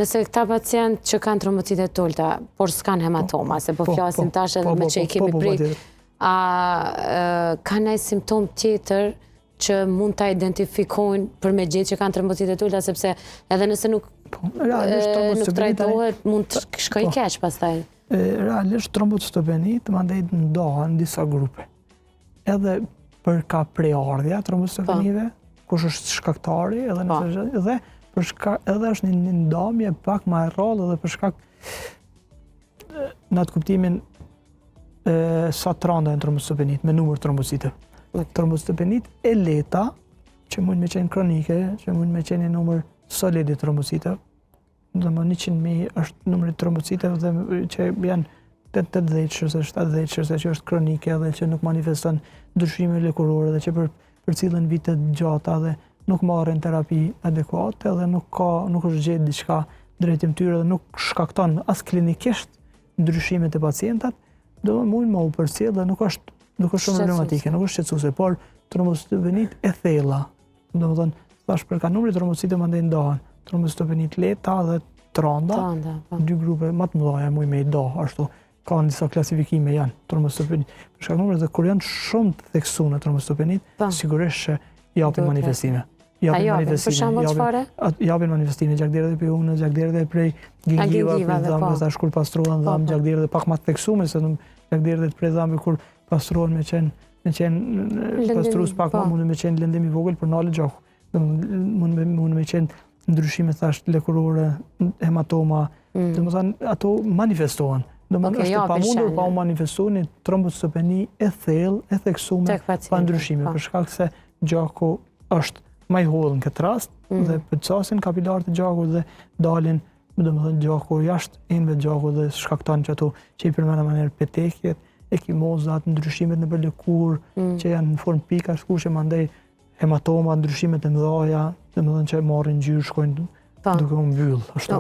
Nëse këta pacient që kanë trombocite të ulta, por s'kan hematoma, se po flasim tash edhe me që i kemi prit, a ka ndonjë simptom tjetër që mund ta identifikojnë për me gjetë që kanë trombocite të ulta, sepse edhe nëse nuk trajtohet, mund të shkoj keq pastaj. Realisht trombocitopenit mandej ndahen në disa grupe. Edhe për ka preardhja trombocitopenive, kush është shkaktari, edhe është një ndamje pak më e rrallë edhe për shkak në atë kuptimin sa të randa në trombocitopenit, me numër trombocite. Trombocitopenit e leta, që mund me qenë kronike, që mund me qenë një numër solid i trombocite, dhe më 100.000 është numëri trombocite që janë 80 qërse, 70 qërse që është kronike dhe që nuk manifeston ndryshime lëkurore dhe që për cilën vitet gjata dhe nuk marrin terapi adekuate dhe nuk është gjetë diçka drejtim tyre dhe nuk shkakton as klinikisht ndryshimet e pacientat, do mund më u përcjell dhe nuk është shumë problematike, nuk është shqetësuese, por trombocitopenit e thella, domethënë thash për ka numri trombocite mandej ndahen, trombocitopenit leta dhe të randa, dy grupe më të mëdha mund me i do, ashtu ka disa klasifikime janë trombocitopenit. Për shkak numrit dhe kur janë shumë të theksuar trombocitopenit, sigurisht që japin manifestime. Për shembull çfarë? Japin manifestime gjakderdhje prej unës, gjakderdhje prej gingiva, prej dhëmbëve, tash kur pastrohen dhëmbë, gjakderdhje pak më të theksuar se gjakderdhjet prej dhëmbëve kur pastrohen me qenë pastrues pak më mund me qenë lëndim i vogël për nalë gjaku. Mund me qenë ndryshime thash lëkurore, hematoma, domethënë ato manifestohen. Domethënë është e pamundur pa u manifestuar një trombocitopeni e thellë, e theksuar pa ndryshime, për shkak se gjaku është më i hollë në këtë rast dhe përcasin kapilarët e gjakut dhe dalin, domethënë gjaku jashtë enëve të gjakut dhe shkakton që ato që i përmenda mënyrë petekjet, ekimozat, ndryshimet në lëkurë që janë në formë pikash, kurse mandej hematoma, ndryshimet e mëdha, domethënë që marrin ngjyrë, shkojnë duke u mbyll, ashtu.